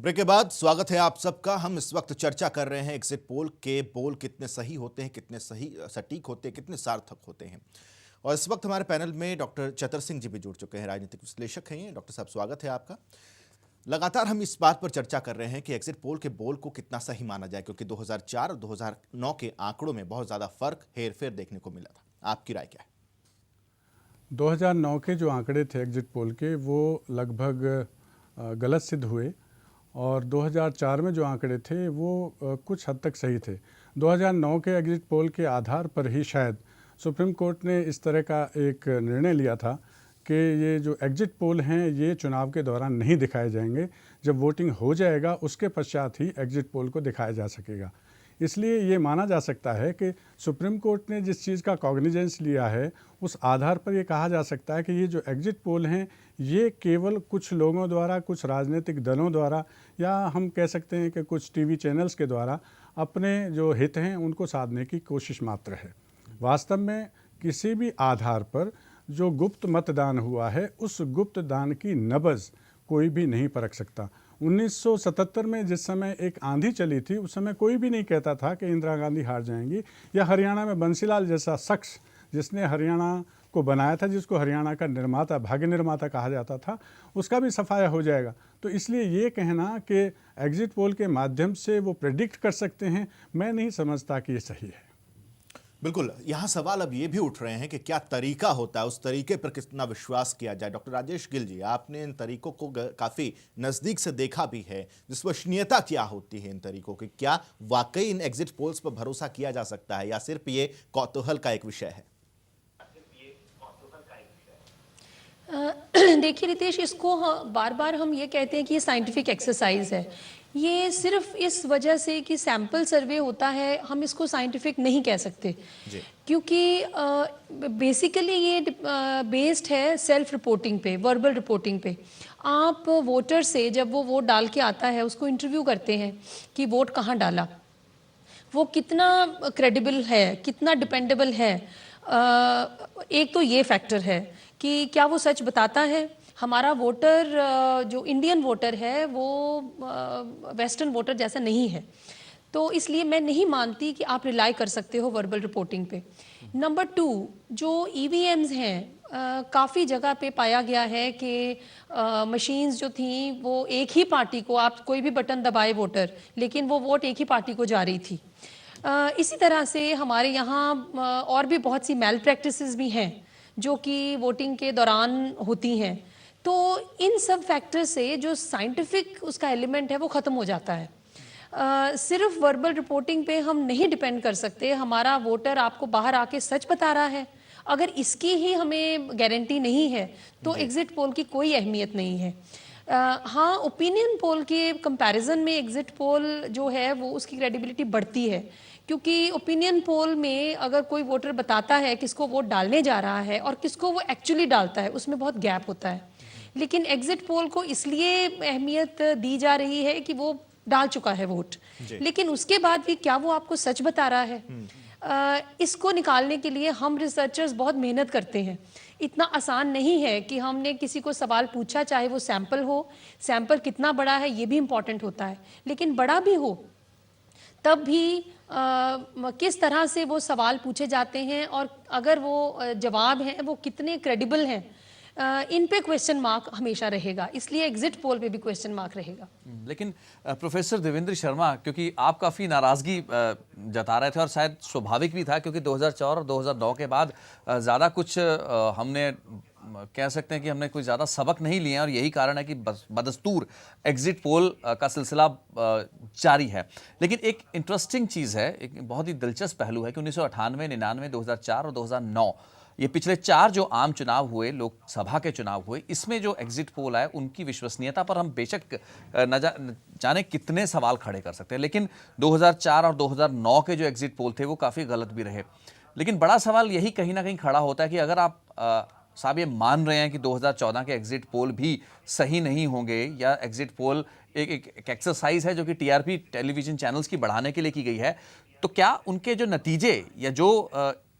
Break के बाद स्वागत है आप सबका। हम इस वक्त चर्चा कर रहे हैं एग्जिट पोल के बोल कितने सही होते हैं, कितने सही सटीक होते हैं, कितने सार्थक होते हैं। और इस वक्त हमारे पैनल में डॉक्टर चतर सिंह जी भी जुड़ चुके हैं, राजनीतिक विश्लेषक हैं। डॉक्टर साहब, स्वागत है आपका। लगातार हम इस बात पर चर्चा कर रहे हैं कि एग्जिट पोल के बोल को कितना सही माना जाए, क्योंकि 2004 और 2009 के आंकड़ों में बहुत ज़्यादा फर्क, हेरफेर देखने को मिला था। आपकी राय क्या है? 2009 के जो आंकड़े थे एग्जिट पोल के, वो लगभग गलत सिद्ध हुए और 2004 में जो आंकड़े थे वो कुछ हद तक सही थे। 2009 के एग्जिट पोल के आधार पर ही शायद सुप्रीम कोर्ट ने इस तरह का एक निर्णय लिया था कि ये जो एग्जिट पोल हैं ये चुनाव के दौरान नहीं दिखाए जाएंगे, जब वोटिंग हो जाएगा उसके पश्चात ही एग्जिट पोल को दिखाया जा सकेगा। इसलिए ये माना जा सकता है कि सुप्रीम कोर्ट ने जिस चीज़ का कॉग्निजेंस लिया है उस आधार पर ये कहा जा सकता है कि ये जो एग्जिट पोल हैं ये केवल कुछ लोगों द्वारा, कुछ राजनीतिक दलों द्वारा, या हम कह सकते हैं कि कुछ टीवी चैनल्स के द्वारा अपने जो हित हैं उनको साधने की कोशिश मात्र है। वास्तव में किसी भी आधार पर जो गुप्त मतदान हुआ है उस गुप्त दान की नब्ज़ कोई भी नहीं परख सकता। 1977 में जिस समय एक आंधी चली थी उस समय कोई भी नहीं कहता था कि इंदिरा गांधी हार जाएंगी, या हरियाणा में बंसीलाल जैसा शख्स जिसने हरियाणा को बनाया था, जिसको हरियाणा का निर्माता, भाग्य निर्माता कहा जाता था, उसका भी सफाया हो जाएगा। तो इसलिए ये कहना कि एग्जिट पोल के माध्यम से वो प्रेडिक्ट कर सकते हैं, मैं नहीं समझता कि ये सही है। बिल्कुल, यहाँ सवाल अब ये भी उठ रहे हैं कि क्या तरीका होता है, उस तरीके पर कितना विश्वास किया जाए। डॉक्टर राजेश गिल जी, आपने इन तरीकों को काफ़ी नज़दीक से देखा भी है। विश्वसनीयता क्या होती है इन तरीकों की? क्या वाकई इन एग्जिट पोल्स पर भरोसा किया जा सकता है, या सिर्फ ये कौतूहल का एक विषय है? देखिए रितेश, इसको बार बार हम ये कहते हैं कि ये साइंटिफिक एक्सरसाइज है। ये सिर्फ इस वजह से कि सैंपल सर्वे होता है हम इसको साइंटिफिक नहीं कह सकते, क्योंकि बेसिकली ये बेस्ड है सेल्फ रिपोर्टिंग पे, वर्बल रिपोर्टिंग पे। आप वोटर से जब वो वोट डाल के आता है उसको इंटरव्यू करते हैं कि वोट कहाँ डाला, वो कितना क्रेडिबल है, कितना डिपेंडेबल है। एक तो ये फैक्टर है कि क्या वो सच बताता है। हमारा वोटर, जो इंडियन वोटर है, वो वेस्टर्न वोटर जैसा नहीं है, तो इसलिए मैं नहीं मानती कि आप रिलाई कर सकते हो वर्बल रिपोर्टिंग पे। नंबर 2, जो ईवीएम्स हैं, काफ़ी जगह पे पाया गया है कि मशीन्स जो थी वो एक ही पार्टी को, आप कोई भी बटन दबाए वोटर, लेकिन वो वोट एक ही पार्टी को जा रही थी। इसी तरह से हमारे यहाँ और भी बहुत सी मैल प्रैक्टिसेस भी हैं जो कि वोटिंग के दौरान होती हैं। तो इन सब फैक्टर से जो साइंटिफिक उसका एलिमेंट है वो ख़त्म हो जाता है। सिर्फ वर्बल रिपोर्टिंग पे हम नहीं डिपेंड कर सकते। हमारा वोटर आपको बाहर आके सच बता रहा है, अगर इसकी ही हमें गारंटी नहीं है तो एग्जिट पोल की कोई अहमियत नहीं है। हाँ, ओपिनियन पोल के कंपैरिजन में एग्जिट पोल जो है वो उसकी क्रेडिबिलिटी बढ़ती है, क्योंकि ओपिनियन पोल में अगर कोई वोटर बताता है किसको वोट डालने जा रहा है और किसको वो एक्चुअली डालता है, उसमें बहुत गैप होता है। लेकिन एग्जिट पोल को इसलिए अहमियत दी जा रही है कि वो डाल चुका है वोट, लेकिन उसके बाद भी क्या वो आपको सच बता रहा है? इसको निकालने के लिए हम रिसर्चर्स बहुत मेहनत करते हैं। इतना आसान नहीं है कि हमने किसी को सवाल पूछा, चाहे वो सैंपल हो, सैंपल कितना बड़ा है ये भी इम्पॉर्टेंट होता है, लेकिन बड़ा भी हो तब भी किस तरह से वो सवाल पूछे जाते हैं और अगर वो जवाब हैं वो कितने क्रेडिबल हैं, इन पे क्वेश्चन मार्क हमेशा रहेगा। इसलिए एग्जिट पोल पे भी क्वेश्चन मार्क रहेगा। लेकिन प्रोफेसर देवेंद्र शर्मा, क्योंकि आप काफ़ी नाराज़गी जता रहे थे और शायद स्वाभाविक भी था, क्योंकि 2004 और 2009 के बाद ज़्यादा कुछ हमने कह सकते हैं कि हमने कोई ज़्यादा सबक नहीं लिए हैं, और यही कारण है कि बदस्तूर एग्जिट पोल का सिलसिला जारी है। लेकिन एक इंटरेस्टिंग चीज़ है, एक बहुत ही दिलचस्प पहलू है कि 1998, 99, 2004 और 2009 ये पिछले 4 जो आम चुनाव हुए, लोकसभा के चुनाव हुए, इसमें जो एग्जिट पोल आए उनकी विश्वसनीयता पर हम बेशक जाने कितने सवाल खड़े कर सकते हैं, लेकिन 2004 और 2009 के जो एग्जिट पोल थे वो काफ़ी गलत भी रहे। लेकिन बड़ा सवाल यही कहीं ना कहीं खड़ा होता है कि अगर आप साहब ये मान रहे हैं कि 2014 के एग्जिट पोल भी सही नहीं होंगे, या एग्जिट पोल एक एक्सरसाइज है जो कि टीआरपी टेलीविजन चैनल्स की बढ़ाने के लिए की गई है, तो क्या उनके जो नतीजे या जो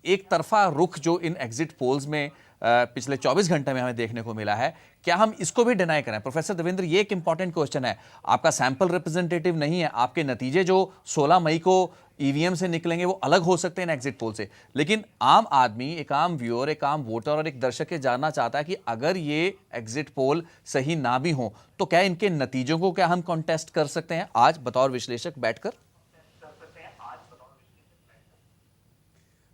एक तरफा रुख जो इन एग्जिट पोल्स में पिछले 24 घंटे में हमें देखने को मिला है, क्या हम इसको भी डिनाई करें? प्रोफेसर देवेंद्र, ये एक इंपॉर्टेंट क्वेश्चन है। आपका सैंपल रिप्रेजेंटेटिव नहीं है, आपके नतीजे जो 16 मई को ईवीएम से निकलेंगे वो अलग हो सकते हैं एग्जिट पोल से, लेकिन आम आदमी, एक आम व्यूअर, एक आम वोटर और एक दर्शक ये जानना चाहता है कि अगर ये एग्जिट पोल सही ना भी हो तो क्या इनके नतीजों को क्या हम कॉन्टेस्ट कर सकते हैं आज बतौर विश्लेषक बैठकर?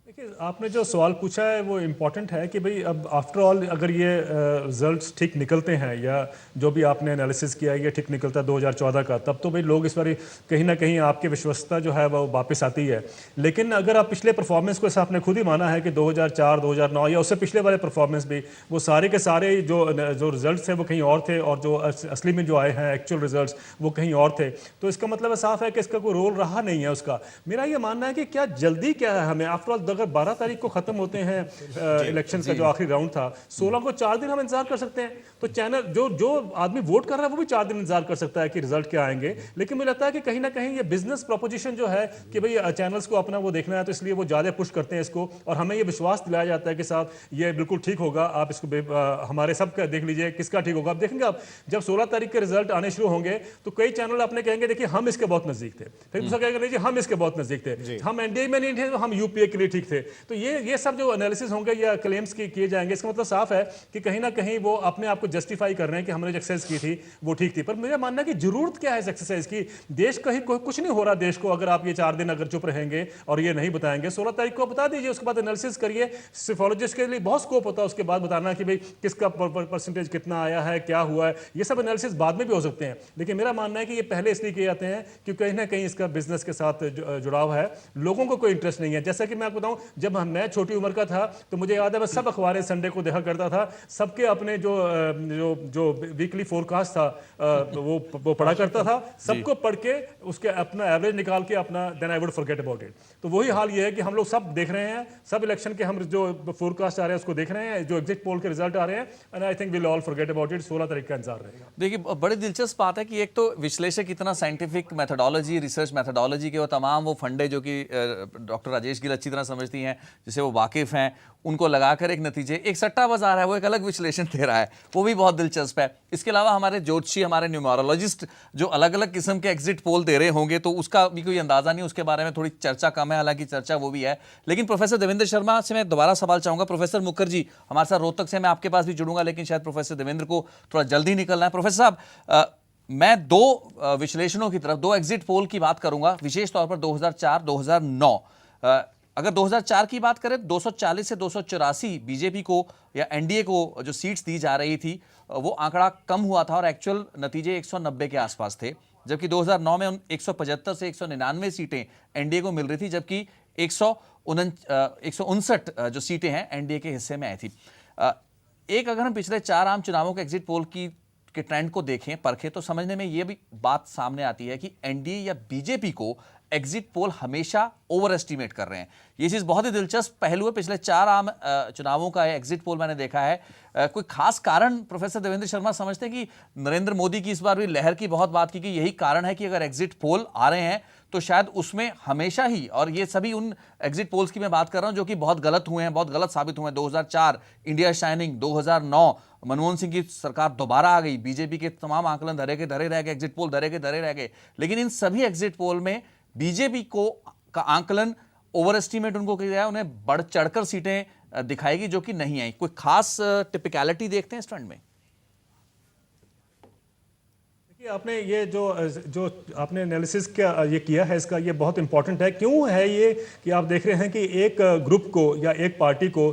देखिए, आपने जो सवाल पूछा है वो इम्पॉर्टेंट है कि भाई अब आफ्टर ऑल अगर ये रिजल्ट्स ठीक निकलते हैं या जो भी आपने एनालिसिस किया है ये ठीक निकलता है 2014 का, तब तो भाई लोग इस बार कहीं ना कहीं आपकी विश्वसनीयता जो है वो वापस आती है। लेकिन अगर आप पिछले परफॉर्मेंस को, ऐसा आपने खुद ही माना है कि 2004, 2009 या उससे पिछले वाले परफॉर्मेंस भी, वो सारे के सारे जो रिजल्ट्स हैं वो कहीं और थे और जो असली में जो आए हैं एक्चुअल रिजल्ट्स वो कहीं और थे। तो इसका मतलब साफ है कि इसका कोई रोल रहा नहीं है उसका। मेरा ये मानना है कि क्या जल्दी क्या है हमें, आफ्टर ऑल अगर 12 तारीख को खत्म होते हैं इलेक्शन का जो आखिरी राउंड था, 16 को 4 दिन हम इंतजार कर सकते हैं। तो चैनल जो आदमी वोट कर रहा है वो भी 4 दिन इंतजार कर सकता है कि रिजल्ट क्या आएंगे। लेकिन मुझे लगता है कि कहीं ना कहीं ये बिजनेस प्रोपोजिशन जो है कि भाई चैनल्स को अपना वो देखना है, तो इसलिए वो ज्यादा पुश करते हैं इसको, और हमें ये विश्वास दिलाया जाता है कि साहब ये बिल्कुल ठीक होगा, आप इसको हमारे सब का देख लीजिए किसका ठीक होगा। आप देखेंगे, आप जब 16 तारीख के रिजल्ट आने शुरू होंगे तो कई चैनल अपने कहेंगे देखिए हम इसके बहुत नजदीक थे, फिर दूसरा कहेगा नहीं जी हम इसके बहुत नजदीक थे, हम एनडीए में नहीं थे तो हम यूपीए के लिए ठीक थे। तो ये सब जो एनालिसिस होंगे या क्लेम्स किए जाएंगे, इसका मतलब साफ है कि कहीं ना कहीं वो अपने आप को जस्टिफाई कर रहे हैं कि हमने जो एक्सरसाइज की थी वो ठीक थी। पर मेरा मानना है कि जरूरत क्या है इस एक्सरसाइज की? देश कहीं कुछ नहीं हो रहा देश को, अगर आप ये 4 दिन अगर चुप रहेंगे और ये नहीं बताएंगे। 16 तारीख को बता दीजिए, उसके बाद एनालिसिस करिए। सिफोलॉजिस्ट के लिए बहुत स्कोप होता है उसके बाद बताना कि भाई किसका परसेंटेज कितना आया है, क्या हुआ है। ये सब एनालिसिस बाद में भी हो सकते हैं, लेकिन मेरा मानना है कि ये पहले इसलिए किए जाते हैं क्योंकि कहीं ना कहीं इसका बिजनेस के साथ जुड़ाव है, लोगों को कोई इंटरेस्ट नहीं है। जैसा कि मैं आपको बताऊं, जब मैं छोटी उम्र का था तो मुझे याद है मैं सब अखबारें संडे को देखा करता था, सबके अपने जो वीकली फोरकास्ट था वो पढ़ा करता था, सबको पढ़ के उसके अपना एवरेज निकाल के अपना, then I would forget about it. तो वही हाल ये है कि हम लोग सब देख रहे हैं, सब इलेक्शन के हम जो फोरकास्ट आ रहे हैं उसको देख रहे हैं, जो एग्जिट पोल के रिजल्ट आ रहे हैं, and I think we will all forget about it. 16 तारीख का इंतजार रहेगा। देखिए, बड़ी दिलचस्प बात है कि एक तो विश्लेषक इतना साइंटिफिक मेथोडोलॉजी, रिसर्च मेथोडोलॉजी के वो तमाम वो फंडे जो कि डॉक्टर राजेश गिल अच्छी तरह समझती हैं, जिसे वो वाकिफ हैं, उनको लगाकर एक नतीजे, एक सट्टा बाजार है, वो एक अलग विश्लेषण दे रहा है, वो भी बहुत दिलचस्प है। इसके अलावा हमारे ज्योतिषी, हमारे न्यूमरोलॉजिस्ट जो अलग अलग किस्म के एग्जिट पोल दे रहे होंगे, तो उसका भी कोई अंदाजा नहीं, उसके बारे में थोड़ी चर्चा कम है, हालांकि चर्चा वो भी है। लेकिन प्रोफेसर देवेंद्र शर्मा से मैं दोबारा सवाल चाहूंगा। प्रोफेसर मुखर्जी हमारे साथ रोहतक से, मैं आपके पास भी जुड़ूंगा, लेकिन शायद प्रोफेसर देवेंद्र को थोड़ा जल्दी निकलना है। प्रोफेसर साहब, मैं दो विश्लेषणों की तरफ, दो एग्जिट पोल की बात करूंगा, विशेष तौर पर 2004, 2009। अगर 2004 की बात करें, 240 से 284 बीजेपी को या एनडीए को जो सीट्स दी जा रही थी, वो आंकड़ा कम हुआ था और एक्चुअल नतीजे 190 के आसपास थे। जबकि 2009 में 175 से 199 सीटें एनडीए को मिल रही थी, जबकि 159 जो सीटें हैं एनडीए के हिस्से में आई थी। एक अगर हम पिछले 4 आम चुनावों के एग्जिट पोल के ट्रेंड को देखें, परखें, तो समझने में यह भी बात सामने आती है कि एनडीए या बीजेपी को एग्जिट पोल हमेशा ओवर एस्टिमेट कर रहे हैं। ये चीज़ बहुत ही दिलचस्प पहलू है। पिछले 4 आम चुनावों का एग्जिट पोल मैंने देखा है। कोई खास कारण प्रोफेसर देवेंद्र शर्मा समझते हैं कि नरेंद्र मोदी की इस बार भी लहर की बहुत बात की कि यही कारण है कि अगर एग्जिट पोल आ रहे हैं तो शायद उसमें हमेशा ही, और ये सभी उन एग्जिट पोल्स की मैं बात कर रहा हूं जो कि बहुत गलत हुए हैं, बहुत गलत साबित हुए हैं। 2004 इंडिया शाइनिंग, 2009 मनमोहन सिंह की सरकार दोबारा आ गई, बीजेपी के तमाम आंकलन धरे के धरे रह गए, एग्जिट पोल धरे के धरे रह गए। लेकिन इन सभी एग्जिट पोल में बीजेपी को का आंकलन ओवर एस्टिमेट उनको किया गया, उन्हें बढ़ चढ़कर सीटें दिखाएगी जो कि नहीं आई। कोई खास टिपिकलिटी देखते हैं इस ट्रेंड में? आपने ये जो आपने एनालिसिस ये किया है इसका, ये बहुत इंपॉर्टेंट है। क्यों है ये कि आप देख रहे हैं कि एक ग्रुप को या एक पार्टी को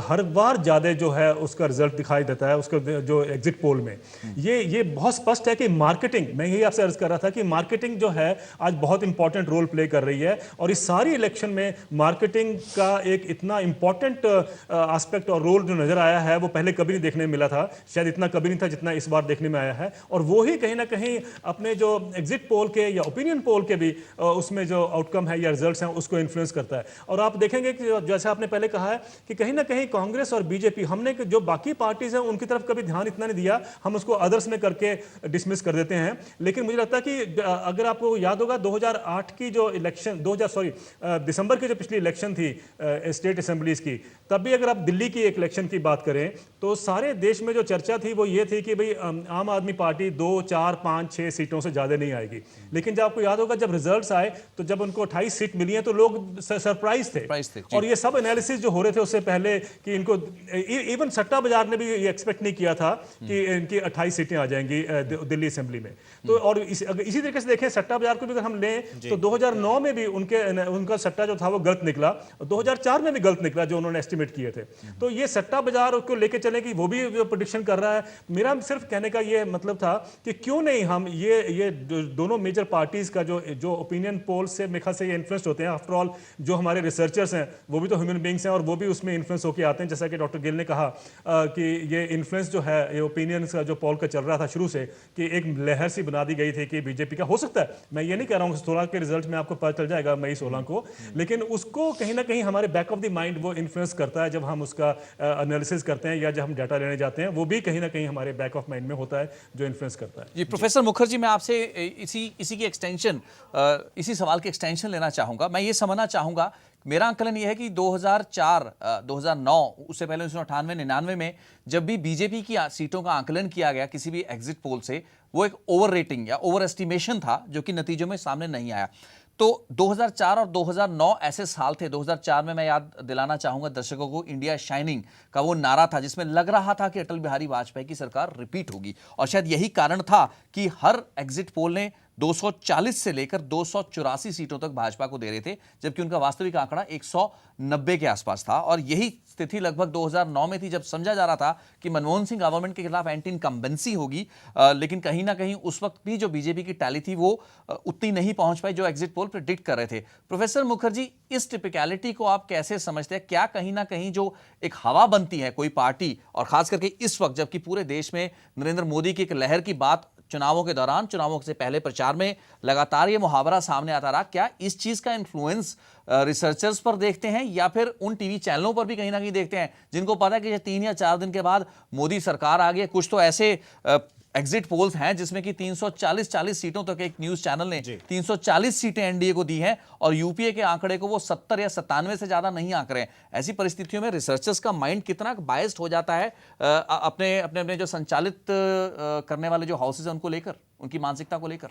हर बार ज़्यादा जो है उसका रिजल्ट दिखाई देता है उसका जो एग्जिट पोल में। ये बहुत स्पष्ट है कि मार्केटिंग, मैं यही आपसे अर्ज कर रहा था कि मार्केटिंग जो है आज बहुत इंपॉर्टेंट रोल प्ले कर रही है, और इस सारी इलेक्शन में मार्केटिंग का एक इतना इंपॉर्टेंट एस्पेक्ट और रोल जो नजर आया है वो पहले कभी नहीं देखने में मिला था, शायद इतना कभी नहीं था जितना इस बार देखने में आया है। और वो ही कहीं ना कहीं कहीं अपने जो एग्जिट पोल के या ओपिनियन पोल के भी उसमें जो आउटकम है या रिजल्ट्स हैं उसको इन्फ्लुएंस करता है। और आप देखेंगे कि जैसे आपने पहले कहा है कि कहीं ना कहीं कांग्रेस और बीजेपी, हमने जो बाकी पार्टीज हैं उनकी तरफ कभी ध्यान इतना नहीं दिया, हम उसको अदर्स में करके डिसमिस कर देते हैं। लेकिन मुझे लगता है कि अगर आपको याद होगा 2008 की जो इलेक्शन, दिसंबर की जो पिछली इलेक्शन थी स्टेट असेंबलीज की, तब भी अगर आप दिल्ली की एक इलेक्शन की बात करें तो सारे देश में जो चर्चा थी वो ये थी कि भाई आम आदमी पार्टी 2, 4, 5, 6 सीटों से ज्यादा नहीं आएगी। लेकिन जब आपको याद होगा जब रिजल्ट्स आए तो जब उनको 28 सीट मिली हैं तो लोग सरप्राइज थे। और ये सब एनालिसिस जो हो रहे थे उससे पहले कि इनको, इवन सट्टा बाजार ने भी ये एक्सपेक्ट नहीं किया था कि इनकी 28 सीटें आ जाएंगी दिल्ली असेंबली में। तो और इसी तरीके से देखें सट्टा बाजार को भी अगर हम लें तो 2009 में भी उनका सट्टा जो था वो गलत निकला, 2004 में भी गलत निकला जो उन्होंने एस्टिमेट किए थे। तो ये सट्टा बाजार को लेके चले कि वो भी प्रेडिक्शन कर रहा है। मेरा सिर्फ कहने का ये मतलब था कि क्यों नहीं हम ये दोनों मेजर पार्टीज का जो ओपिनियन पोल से मेरे ख्याल से ये इन्फ्लुएंस होते हैं। आफ्टर ऑल जो हमारे रिसर्चर्स हैं वो भी तो ह्यूमन बींग्स हैं और वो भी उसमें इन्फ्लुएंस होकर आते हैं। जैसा कि डॉक्टर गिल ने कहा कि ये इन्फ्लुएंस जो है ये ओपिनियन का जो पोल का चल रहा था शुरू से कि एक लहर सी बना दी गई थी कि बीजेपी का हो सकता है। मैं ये नहीं कह रहा हूँ 16 के रिजल्ट में आपको पता चल जाएगा मई 16 को, लेकिन उसको कहीं ना कहीं हमारे बैक ऑफ द माइंड वो इन्फ्लुएंस करता है जब हम उसका एनालिसिस करते हैं या जब हम डाटा लेने जाते हैं, वो भी कहीं ना कहीं हमारे बैक ऑफ माइंड में होता है जो इन्फ्लुएंस करता है। जी प्रोफेसर मुखर्जी, मैं आपसे इसी की एक्सटेंशन, इसी सवाल की एक्सटेंशन लेना चाहूंगा। मैं ये समझना चाहूंगा, मेरा आंकलन यह है कि 2004, 2009, उससे पहले 1998, 99 में जब भी बीजेपी की सीटों का आंकलन किया गया किसी भी एग्जिट पोल से, वो एक ओवर रेटिंग या ओवर एस्टिमेशन था जो कि नतीजों में सामने नहीं आया। तो 2004 और 2009 ऐसे साल थे। 2004 में मैं याद दिलाना चाहूंगा दर्शकों को, इंडिया शाइनिंग का वो नारा था जिसमें लग रहा था कि अटल बिहारी वाजपेयी की सरकार रिपीट होगी। और शायद यही कारण था कि हर एग्जिट पोल ने 240 से लेकर 284 सीटों तक भाजपा को दे रहे थे, जबकि उनका वास्तविक आंकड़ा 190 के आसपास था। और यही स्थिति लगभग 2009 में थी जब समझा जा रहा था कि मनमोहन सिंह गवर्नमेंट के खिलाफ एंटी इनकम्बेंसी होगी। लेकिन कहीं ना कहीं उस वक्त भी जो बीजेपी की टैली थी वो उतनी नहीं पहुंच पाई जो एग्जिट पोल प्रेडिक्ट कर रहे थे। प्रोफेसर मुखर्जी, इस टिपिकलिटी को आप कैसे समझते हैं? क्या कहीं ना कहीं जो एक हवा बनती है कोई पार्टी, और खास करके इस वक्त जबकि पूरे देश में नरेंद्र मोदी की एक लहर की बात चुनावों के दौरान, चुनावों से पहले प्रचार में लगातार ये मुहावरा सामने आता रहा, क्या इस चीज का इन्फ्लुएंस रिसर्चर्स पर देखते हैं या फिर उन टीवी चैनलों पर भी कहीं ना कहीं देखते हैं जिनको पता है कि 3 या 4 दिन के बाद मोदी सरकार आ गई? कुछ तो ऐसे एग्जिट पोल्स हैं जिसमें कि 340 सीटों तक, एक न्यूज चैनल ने 340 सीटें एनडीए को दी हैं और यूपीए के आंकड़े को वो 70 या 97 से ज्यादा नहीं आंक रहे हैं। ऐसी परिस्थितियों में रिसर्चर्स का माइंड कितना बायस्ड हो जाता है अपने जो संचालित करने वाले जो हाउसेज हैं उनको लेकर, उनकी मानसिकता को लेकर?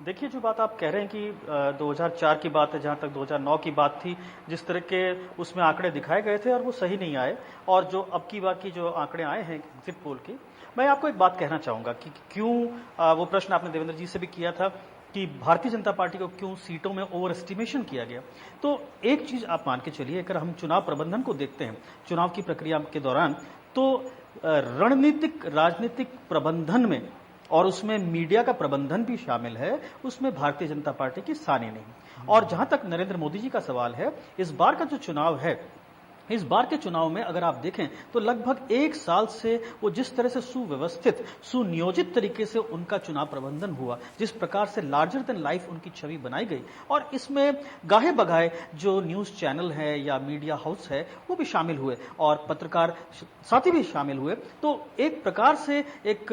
देखिए, जो बात आप कह रहे हैं कि 2004 की बात है, जहाँ तक 2009 की बात थी, जिस तरह के उसमें आंकड़े दिखाए गए थे और वो सही नहीं आए, और जो अब की बात की जो आंकड़े आए हैं एग्जिट पोल के, मैं आपको एक बात कहना चाहूँगा कि क्यों, वो प्रश्न आपने देवेंद्र जी से भी किया था कि भारतीय जनता पार्टी को क्यों सीटों में ओवर एस्टिमेशन किया गया। तो एक चीज़ आप मान के चलिए, अगर हम चुनाव प्रबंधन को देखते हैं चुनाव की प्रक्रिया के दौरान, तो रणनीतिक राजनीतिक प्रबंधन में, और उसमें मीडिया का प्रबंधन भी शामिल है, उसमें भारतीय जनता पार्टी की सानी नहीं। और जहां तक नरेंद्र मोदी जी का सवाल है, इस बार का जो चुनाव है, इस बार के चुनाव में अगर आप देखें तो लगभग 1 साल से वो जिस तरह से सुव्यवस्थित, सुनियोजित तरीके से उनका चुनाव प्रबंधन हुआ, जिस प्रकार से लार्जर देन लाइफ उनकी छवि बनाई गई, और इसमें गाहे बगाए जो न्यूज चैनल है या मीडिया हाउस है वो भी शामिल हुए और पत्रकार साथी भी शामिल हुए। तो एक प्रकार से एक,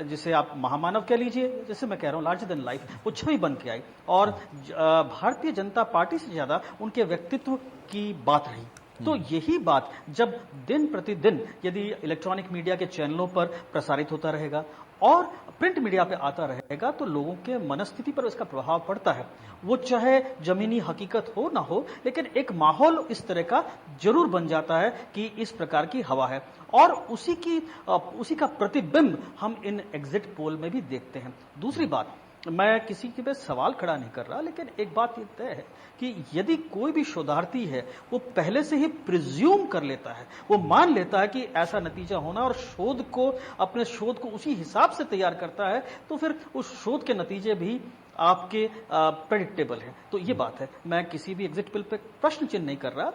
जिसे आप महामानव कह लीजिए, जैसे मैं कह रहा हूं लार्जर देन लाइफ, वो छवि बन के आई। और भारतीय जनता पार्टी से ज्यादा उनके व्यक्तित्व की बात रही। तो यही बात जब दिन प्रतिदिन यदि इलेक्ट्रॉनिक मीडिया के चैनलों पर प्रसारित होता रहेगा और प्रिंट मीडिया पे आता रहेगा, तो लोगों के मनस्थिति पर इसका प्रभाव पड़ता है। वो चाहे जमीनी हकीकत हो ना हो, लेकिन एक माहौल इस तरह का जरूर बन जाता है कि इस प्रकार की हवा है, और उसी का प्रतिबिंब हम इन एग्जिट पोल में भी देखते हैं। दूसरी बात, मैं किसी के पे सवाल खड़ा नहीं कर रहा, लेकिन एक बात ये तय है कि यदि कोई भी शोधार्थी है वो पहले से ही प्रिज्यूम कर लेता है, वो मान लेता है कि ऐसा नतीजा होना, और अपने शोध को उसी हिसाब से तैयार करता है, तो फिर उस शोध के नतीजे भी आपके प्रेडिक्टेबल है। तो ये बात है, मैं किसी भी एग्जिट पोल पे प्रश्न चिन्ह नहीं कर रहा।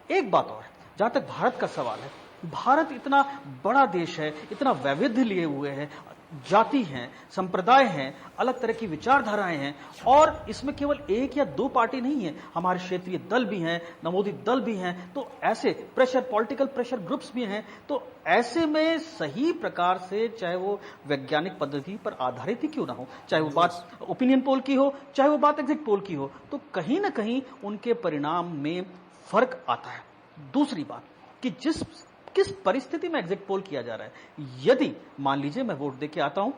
एक बात और है, जहां तक भारत का सवाल है, भारत इतना बड़ा देश है, इतना वैविध्य लिए हुए है, जाति हैं, संप्रदाय हैं, अलग तरह की विचारधाराएं हैं, और इसमें केवल एक या दो पार्टी नहीं है, हमारे क्षेत्रीय दल भी हैं, नवोदित दल भी हैं, तो ऐसे पॉलिटिकल प्रेशर ग्रुप्स भी हैं। तो ऐसे में सही प्रकार से, चाहे वो वैज्ञानिक पद्धति पर आधारित ही क्यों ना हो, चाहे वो बात ओपिनियन पोल की हो, चाहे वो बात एग्जिट पोल की हो, तो कहीं ना कहीं उनके परिणाम में फर्क आता है। दूसरी बात कि किस परिस्थिति में एग्जिट पोल किया जा रहा है। यदि मान लीजिए मैं वोट देके आता हूं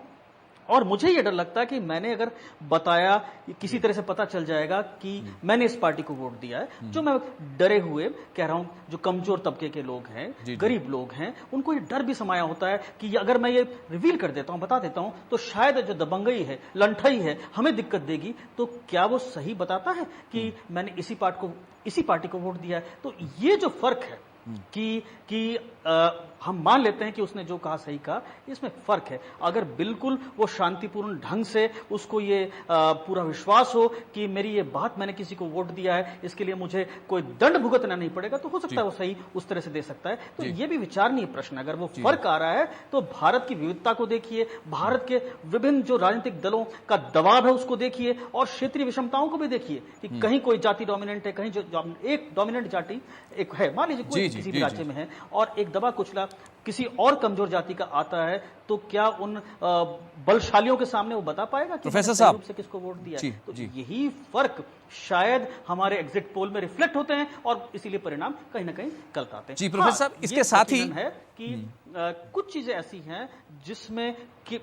और मुझे यह डर लगता है कि मैंने अगर बताया, किसी तरह से पता चल जाएगा कि मैंने इस पार्टी को वोट दिया है, जो मैं डरे हुए कह रहा हूं, जो कमजोर तबके के लोग हैं, गरीब लोग हैं, उनको ये डर भी समाया होता है कि अगर मैं ये रिवील कर देता हूं, बता देता हूं, तो शायद जो दबंगई है, लंठई है, हमें दिक्कत देगी। तो क्या वो सही बताता है कि मैंने इसी पार्टी को वोट दिया है? तो ये जो फर्क है कि हम मान लेते हैं कि उसने जो कहा सही कहा, इसमें फर्क है। अगर बिल्कुल वो शांतिपूर्ण ढंग से उसको ये पूरा विश्वास हो कि मेरी ये बात, मैंने किसी को वोट दिया है, इसके लिए मुझे कोई दंड भुगतना नहीं पड़ेगा, तो हो सकता है वो सही उस तरह से दे सकता है। तो ये भी विचारणीय प्रश्न है। अगर वो फर्क आ रहा है तो भारत की विविधता को देखिए, भारत के विभिन्न जो राजनीतिक दलों का दबाव है उसको देखिए, और क्षेत्रीय विषमताओं को भी देखिए कि कहीं कोई जाति डोमिनेंट है, कहीं जो एक डोमिनेंट जाति एक है, मान लीजिए कोई किसी भी राज्य में है, और एक दबा कुचला किसी और कमजोर जाति का आता है, तो क्या उन बलशालियों के सामने वो बता पाएगा कि प्रोफेसर साहब से किसको वोट दिया है? तो यही फर्क शायद हमारे एग्जिट पोल में रिफ्लेक्ट होते हैं, और इसीलिए परिणाम कहीं ना कहीं गलत आते हैं। जी प्रोफेसर साहब, इसके साथ ही है कि कुछ चीजें ऐसी हैं जिसमें कि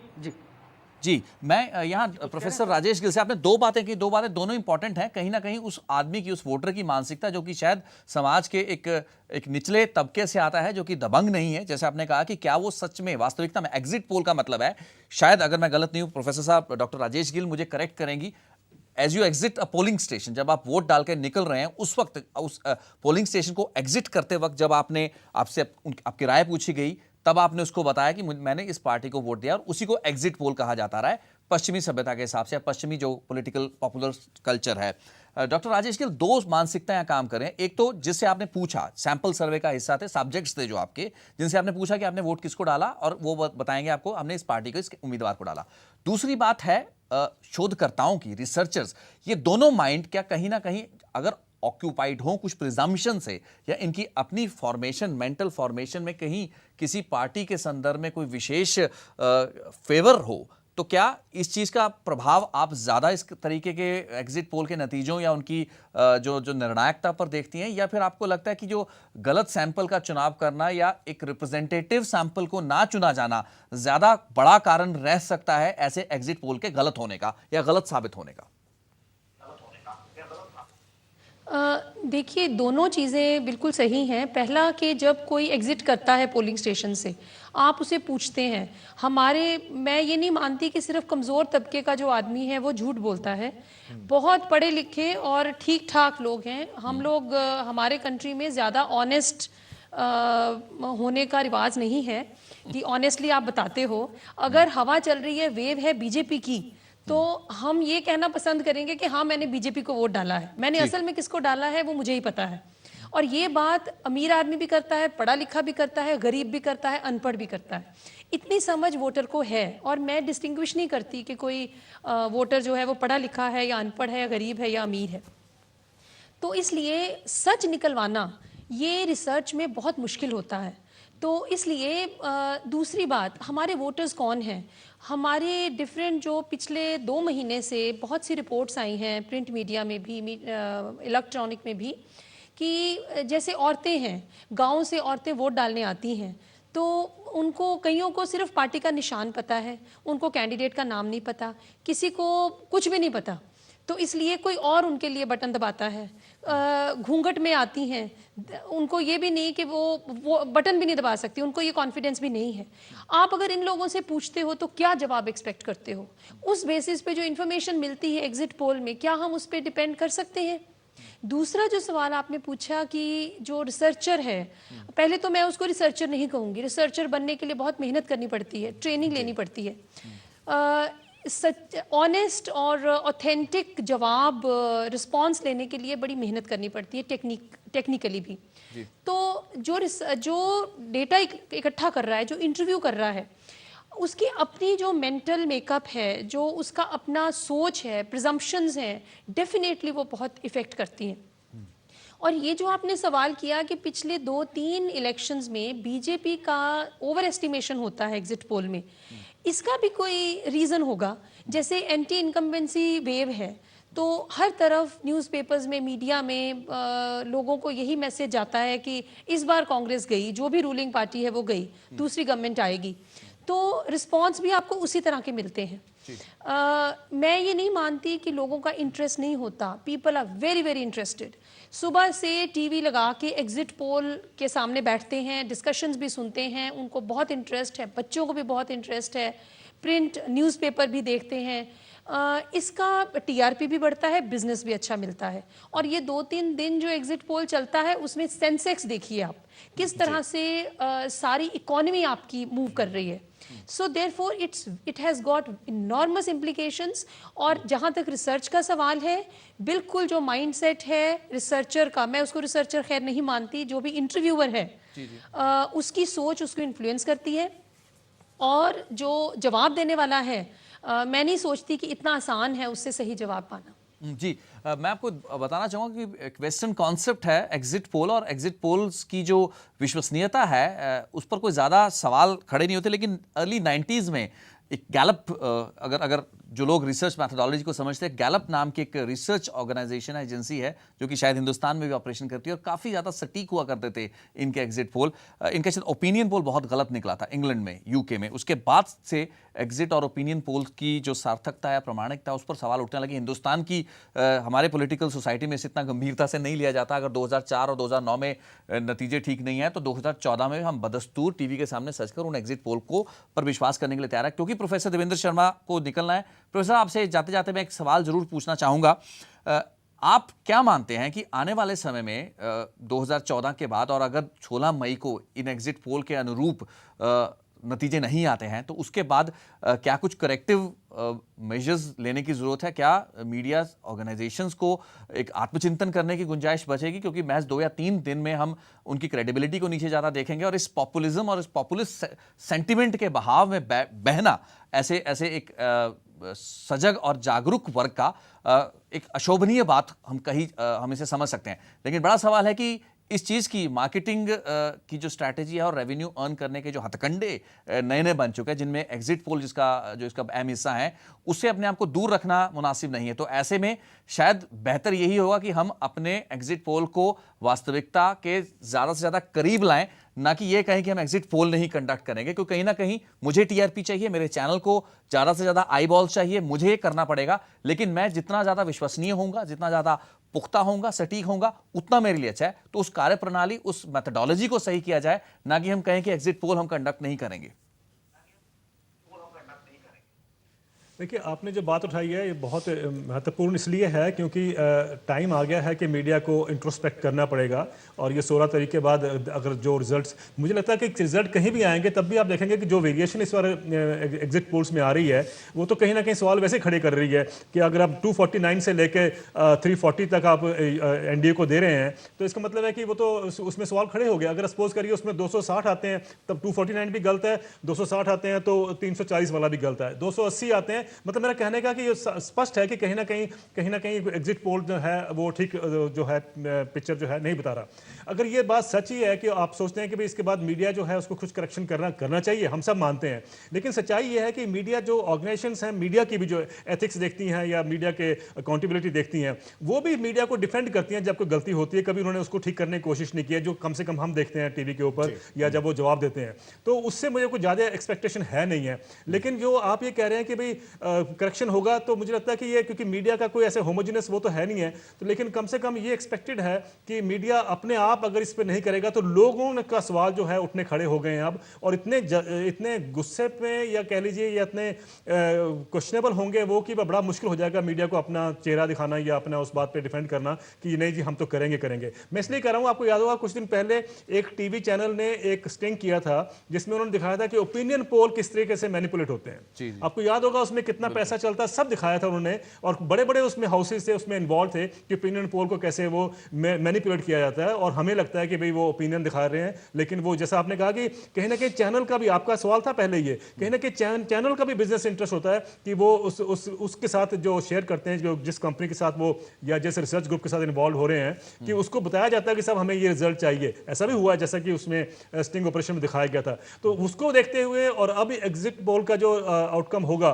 जी, मैं यहाँ प्रोफेसर राजेश गिल से, आपने दो बातें की, दो बातें दोनों इंपॉर्टेंट हैं। कहीं ना कहीं उस आदमी की, उस वोटर की मानसिकता जो कि शायद समाज के एक निचले तबके से आता है, जो कि दबंग नहीं है, जैसे आपने कहा कि क्या वो सच में वास्तविकता में एग्जिट पोल का मतलब है, शायद अगर मैं गलत नहीं हूं, प्रोफेसर साहब, डॉक्टर राजेश गिल मुझे करेक्ट करेंगी, as you exit a polling station, जब आप वोट डालकर निकल रहे हैं, उस वक्त उस पोलिंग स्टेशन को एग्जिट करते वक्त जब आपसे आपकी राय पूछी गई, तब आपने उसको बताया कि मैंने इस पार्टी को वोट दिया, और उसी को एग्जिट पोल कहा जाता रहा है पश्चिमी सभ्यता के हिसाब से, पश्चिमी जो पॉलिटिकल पॉपुलर कल्चर है। डॉक्टर राजेश गिल, दो मानसिकता यहाँ काम करें। एक तो जिससे आपने पूछा, सैंपल सर्वे का हिस्सा थे, सब्जेक्ट्स थे जो आपके, जिनसे आपने पूछा कि आपने वोट किसको डाला, और वो बताएंगे आपको हमने इस पार्टी को, इस उम्मीदवार को डाला। दूसरी बात है शोधकर्ताओं की, रिसर्चर्स, ये दोनों माइंड क्या कहीं ना कहीं अगर ऑक्यूपाइड हो कुछ प्रिजम्पशन से, या इनकी अपनी फॉर्मेशन, मेंटल फॉर्मेशन में कहीं किसी पार्टी के संदर्भ में कोई विशेष फेवर हो, तो क्या इस चीज का प्रभाव आप ज्यादा इस तरीके के एग्जिट पोल के नतीजों या उनकी जो निर्णायकता पर देखती हैं, या फिर आपको लगता है कि जो गलत सैंपल का चुनाव करना या एक रिप्रेजेंटेटिव सैंपल को ना चुना जाना ज्यादा बड़ा कारण रह सकता है ऐसे एग्जिट पोल के गलत होने का या गलत साबित होने का? देखिए, दोनों चीज़ें बिल्कुल सही हैं। पहला कि जब कोई एग्ज़िट करता है पोलिंग स्टेशन से, आप उसे पूछते हैं, मैं ये नहीं मानती कि सिर्फ कमज़ोर तबके का जो आदमी है वो झूठ बोलता है। बहुत पढ़े लिखे और ठीक ठाक लोग हैं हम लोग। हमारे कंट्री में ज़्यादा ऑनेस्ट होने का रिवाज नहीं है कि ऑनेस्टली आप बताते हो। अगर हवा चल रही है, वेव है बीजेपी की, तो हम ये कहना पसंद करेंगे कि हाँ, मैंने बीजेपी को वोट डाला है। मैंने असल में किसको डाला है वो मुझे ही पता है। और ये बात अमीर आदमी भी करता है, पढ़ा लिखा भी करता है, गरीब भी करता है, अनपढ़ भी करता है। इतनी समझ वोटर को है। और मैं डिस्टिंग्विश नहीं करती कि कोई वोटर जो है वो पढ़ा लिखा है या अनपढ़ है या गरीब है या अमीर है। तो इसलिए सच निकलवाना ये रिसर्च में बहुत मुश्किल होता है। तो इसलिए दूसरी बात, हमारे वोटर्स कौन हैं? हमारे डिफरेंट जो पिछले 2 महीने से बहुत सी रिपोर्ट्स आई हैं, प्रिंट मीडिया में भी, इलेक्ट्रॉनिक में भी, कि जैसे औरतें हैं, गाँव से औरतें वोट डालने आती हैं, तो उनको, कईयों को सिर्फ पार्टी का निशान पता है, उनको कैंडिडेट का नाम नहीं पता, किसी को कुछ भी नहीं पता, तो इसलिए कोई और उनके लिए बटन दबाता है। घूंघट में आती हैं, उनको ये भी नहीं कि वो बटन भी नहीं दबा सकती, उनको ये कॉन्फिडेंस भी नहीं है। आप अगर इन लोगों से पूछते हो तो क्या जवाब एक्सपेक्ट करते हो? उस बेसिस पे जो इन्फॉर्मेशन मिलती है एग्जिट पोल में, क्या हम उस पर डिपेंड कर सकते हैं? दूसरा जो सवाल आपने पूछा कि जो रिसर्चर है, पहले तो मैं उसको रिसर्चर नहीं कहूँगी। रिसर्चर बनने के लिए बहुत मेहनत करनी पड़ती है, ट्रेनिंग लेनी पड़ती है। सच ऑनेस्ट और ऑथेंटिक जवाब रिस्पांस लेने के लिए बड़ी मेहनत करनी पड़ती है, टेक्निकली भी। तो जो डेटा इकट्ठा कर रहा है, जो इंटरव्यू कर रहा है, उसकी अपनी जो मेंटल मेकअप है, जो उसका अपना सोच है, प्रिजम्पशंस हैं, डेफिनेटली वो बहुत इफ़ेक्ट करती हैं। और ये जो आपने सवाल किया कि पिछले 2-3 इलेक्शंस में बीजेपी का ओवर एस्टिमेशन होता है एग्जिट पोल में, इसका भी कोई रीज़न होगा। जैसे एंटी इनकम्बेंसी वेव है, तो हर तरफ न्यूज़पेपर्स में, मीडिया में लोगों को यही मैसेज जाता है कि इस बार कांग्रेस गई, जो भी रूलिंग पार्टी है वो गई, दूसरी गवर्नमेंट आएगी। तो रिस्पॉन्स भी आपको उसी तरह के मिलते हैं। मैं ये नहीं मानती कि लोगों का इंटरेस्ट नहीं होता। People are very very interested. सुबह से टीवी लगा के एग्जिट पोल के सामने बैठते हैं, डिस्कशंस भी सुनते हैं, उनको बहुत इंटरेस्ट है, बच्चों को भी बहुत इंटरेस्ट है, प्रिंट न्यूज़पेपर भी देखते हैं। इसका टीआरपी भी बढ़ता है, बिजनेस भी अच्छा मिलता है। और ये 2-3 दिन जो एग्जिट पोल चलता है, उसमें सेंसेक्स देखिए आप, किस तरह से सारी इकोनॉमी आपकी मूव कर रही है। So therefore it has got enormous implications. और जहाँ तक रिसर्च का सवाल है, बिल्कुल जो माइंडसेट है रिसर्चर का, मैं उसको रिसर्चर खैर नहीं मानती, जो भी इंटरव्यूअर है उसकी सोच उसको इन्फ्लुएंस करती है। और जो जवाब देने वाला है, मैं नहीं सोचती कि इतना आसान है उससे सही जवाब पाना। जी, मैं आपको बताना चाहूँगा कि एक वेस्टर्न कॉन्सेप्ट है एग्जिट पोल, और एग्जिट पोल्स की जो विश्वसनीयता है उस पर कोई ज़्यादा सवाल खड़े नहीं होते। लेकिन अर्ली 90s में एक गैलप, अगर जो लोग रिसर्च मैथडोलॉजी को समझते हैं, गैलप नाम की एक रिसर्च ऑर्गेनाइजेशन एजेंसी है जो कि शायद हिंदुस्तान में भी ऑपरेशन करती है, और काफ़ी ज़्यादा सटीक हुआ करते थे इनके एग्जिट पोल। इनका शायद ओपिनियन पोल बहुत गलत निकला था इंग्लैंड में, यूके में। उसके बाद से एग्जिट और ओपिनियन पोल की जो सार्थकता है, प्रामाणिकता, उस पर सवाल उठने लगे। हिंदुस्तान की हमारे पॉलिटिकल सोसाइटी में इसे इतना गंभीरता से नहीं लिया जाता। अगर 2004 और 2009 में नतीजे ठीक नहीं है, तो 2014 में हम बदस्तूर टीवी के सामने सजकर उन एग्जिट पोल को पर विश्वास करने के लिए तैयार है। क्योंकि प्रोफेसर देवेंद्र शर्मा को निकलना है, प्रोफेसर आपसे जाते जाते मैं एक सवाल जरूर पूछना चाहूँगा। आप क्या मानते हैं कि आने वाले समय में 2014 के बाद, और अगर 16 मई को इन एग्जिट पोल के अनुरूप नतीजे नहीं आते हैं, तो उसके बाद क्या कुछ करेक्टिव मेजर्स लेने की ज़रूरत है? क्या मीडिया ऑर्गेनाइजेशंस को एक आत्मचिंतन करने की गुंजाइश बचेगी? क्योंकि महज 2 या 3 दिन में हम उनकी क्रेडिबिलिटी को नीचे ज़्यादा देखेंगे, और इस पॉपुलिज्म और इस पॉपुलिस्ट सेंटिमेंट के बहाव में बहना ऐसे एक सजग और जागरूक वर्ग का एक अशोभनीय बात हम इसे समझ सकते हैं। लेकिन बड़ा सवाल है कि इस चीज़ की मार्केटिंग की जो स्ट्रैटेजी है और रेवेन्यू अर्न करने के जो हथकंडे नए बन चुके हैं, जिनमें एग्जिट पोल इसका अहम हिस्सा है, उससे अपने आप को दूर रखना मुनासिब नहीं है। तो ऐसे में शायद बेहतर यही होगा कि हम अपने एग्जिट पोल को वास्तविकता के ज़्यादा से ज़्यादा करीब लाएं, ना कि ये कहें कि हम एग्जिट पोल नहीं कंडक्ट करेंगे। क्योंकि कहीं ना कहीं मुझे टीआरपी चाहिए, मेरे चैनल को ज़्यादा से ज़्यादा आई बॉल चाहिए, मुझे ये करना पड़ेगा। लेकिन मैं जितना ज़्यादा विश्वसनीय होऊंगा, जितना ज़्यादा पुख्ता होऊंगा, सटीक होऊंगा, उतना मेरे लिए अच्छा है। तो उस कार्यप्रणाली, उस मेथडोलॉजी को सही किया जाए, ना कि हम कहें कि एग्जिट पोल हम कंडक्ट नहीं करेंगे। देखिए, आपने जो बात उठाई है ये बहुत महत्वपूर्ण इसलिए है क्योंकि टाइम आ गया है कि मीडिया को इंट्रोस्पेक्ट करना पड़ेगा। और ये 16 तारीख के बाद अगर जो रिजल्ट्स, मुझे लगता है कि रिजल्ट कहीं भी आएंगे तब भी आप देखेंगे कि जो वेरिएशन इस बार एग्जिट पोल्स में आ रही है, वो तो कहीं ना कहीं सवाल वैसे खड़े कर रही है कि अगर आप 249 से लेके 340 तक आप एनडीए को दे रहे हैं, तो इसका मतलब है कि वो तो उसमें सवाल खड़े हो गए। अगर सपोज करिए उसमें 260 आते हैं तब 249 भी गलत है, 260 आते हैं तो 340 वाला भी गलत है, 280 आते हैं। मतलब मेरा कहने का कि ये स्पष्ट है कि कहीं ना कहीं एग्जिट पोल जो है वो ठीक जो है पिक्चर जो है नहीं बता रहा। अगर ये बात सच ही है कि आप सोचते हैं कि भाई इसके बाद मीडिया जो है उसको कुछ करेक्शन करना चाहिए, हम सब मानते हैं। लेकिन सच्चाई ये है कि मीडिया जो ऑर्गेनाइजेशंस हैं, मीडिया की भी जो एथिक्स देखती हैं या मीडिया के अकाउंटेबिलिटी देखती हैं, वो भी मीडिया को डिफेंड करती हैं जब कोई गलती होती है। कभी उन्होंने उसको ठीक करने की कोशिश नहीं की है, जो कम से कम हम देखते हैं टीवी के ऊपर या जब वो जवाब देते हैं। तो उससे मुझे कोई ज़्यादा एक्सपेक्टेशन है नहीं है। लेकिन जो आप ये कह रहे हैं कि भाई करेक्शन होगा, तो मुझे लगता है कि ये, क्योंकि मीडिया का कोई ऐसे होमोजेनस वो तो है नहीं है, तो लेकिन कम से कम ये एक्सपेक्टेड है कि मीडिया अपने आप अगर इस पे नहीं करेगा तो लोगों का सवाल जो है उठने खड़े हो गए हैं अब, और इतने गुस्से पे या कह लीजिए या इतने क्वेश्चनेबल होंगे वो कि बड़ा मुश्किल हो जाएगा मीडिया को अपना चेहरा दिखाना या अपना उस बात पे डिफेंड करना कि नहीं जी हम तो करेंगे। मैं इसलिए कह रहा हूँ, आपको याद होगा कुछ दिन पहले एक टीवी चैनल ने एक स्टिंग किया था जिसमें उन्होंने दिखाया था कि ओपिनियन पोल किस तरीके से मैनिपुलेट होते हैं। आपको याद होगा उसमें में कितना पैसा चलता सब दिखाया था उन्होंने, और बड़े बड़े उसमें हाउसेस थे, उसमें इन्वॉल्व थे कि ओपिनियन पोल को कैसे वो मैनिपुलेट किया जाता है। और हमें लगता है कि भाई वो ओपिनियन दिखा रहे हैं, लेकिन वो जैसा आपने कहा कि कहीं ना कहीं चैनल का भी, आपका सवाल था पहले, ये कहीं ना कहीं चैनल का भी बिजनेस इंटरेस्ट होता है कि वो उसके साथ जो शेयर करते हैं, जो जिस कंपनी के साथ वो या जिस रिसर्च ग्रुप के साथ इन्वॉल्व हो रहे हैं, कि उसको बताया जाता है कि साहब हमें ये रिजल्ट चाहिए। ऐसा भी हुआ जैसा कि उसमें स्टिंग ऑपरेशन में दिखाया गया था। तो उसको देखते हुए और अब एग्जिट पोल का जो आउटकम होगा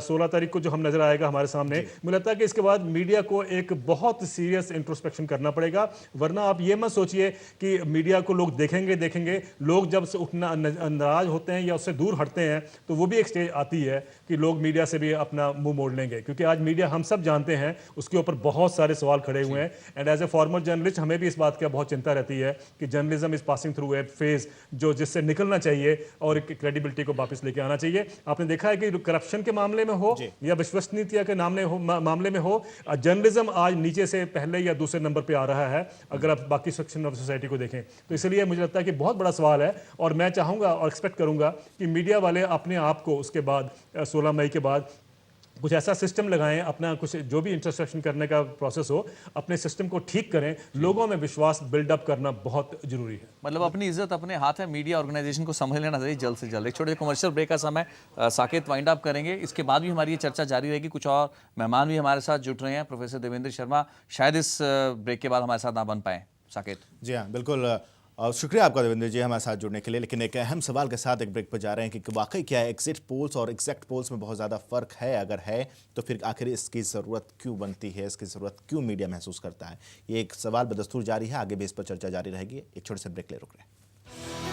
16 तारीख को जो हम नजर आएगा हमारे सामने, मुझे लगता है कि इसके बाद मीडिया को एक बहुत सीरियस इंट्रोस्पेक्शन करना पड़ेगा। वरना आप ये मत सोचिए कि मीडिया को लोग देखेंगे, लोग जब से उठना नाराज होते हैं या उससे दूर हटते हैं तो वो भी एक स्टेज आती है कि लोग मीडिया से भी अपना मुंह मोड़ लेंगे, क्योंकि आज मीडिया हम सब जानते हैं उसके ऊपर बहुत सारे सवाल खड़े हुए हैं। And as a former journalist हमें भी इस बात की बहुत चिंता रहती है कि journalism is passing through A phase जो जिससे निकलना चाहिए और क्रेडिबिलिटी को वापस लेके आना चाहिए। आपने देखा है कि करप्शन के मामले में हो या विश्वसनीयता के मामले में हो, जर्नलिज्म आज नीचे से पहले या दूसरे नंबर पे आ रहा है अगर आप बाकी सेक्शन ऑफ सोसाइटी को देखें। तो इसलिए मुझे लगता है कि बहुत बड़ा सवाल है, और मैं चाहूंगा और एक्सपेक्ट करूंगा कि मीडिया वाले अपने आप को उसके बाद 16 मई के बाद कुछ ऐसा सिस्टम लगाएं, अपना कुछ जो भी इंटरसेक्शन करने का प्रोसेस हो, अपने सिस्टम को ठीक करें। लोगों में विश्वास बिल्डअप करना बहुत जरूरी है। मतलब अपनी इज्जत अपने हाथ है, मीडिया ऑर्गेनाइजेशन को समझ लेना चाहिए जल्द से जल्द। एक छोटे कमर्शियल ब्रेक का समय, साकेत वाइंड अप करेंगे, इसके बाद भी हमारी ये चर्चा जारी रहेगी। कुछ और मेहमान भी हमारे साथ जुट रहे हैं, प्रोफेसर देवेंद्र शर्मा शायद इस ब्रेक के बाद हमारे साथ ना बन पाए। साकेत जी हाँ, बिल्कुल। शुक्रिया आपका देवेंद्र जी हमारे साथ जुड़ने के लिए। लेकिन एक अहम सवाल के साथ एक ब्रेक पर जा रहे हैं कि वाकई क्या है एग्जिट पोल्स और एग्जैक्ट पोल्स में बहुत ज़्यादा फ़र्क है? अगर है तो फिर आखिर इसकी ज़रूरत क्यों बनती है, इसकी ज़रूरत क्यों मीडिया महसूस करता है? ये एक सवाल बदस्तूर जारी है, आगे भी इस पर चर्चा जारी रहेगी। एक छोटे से ब्रेक ले रुक रहे हैं।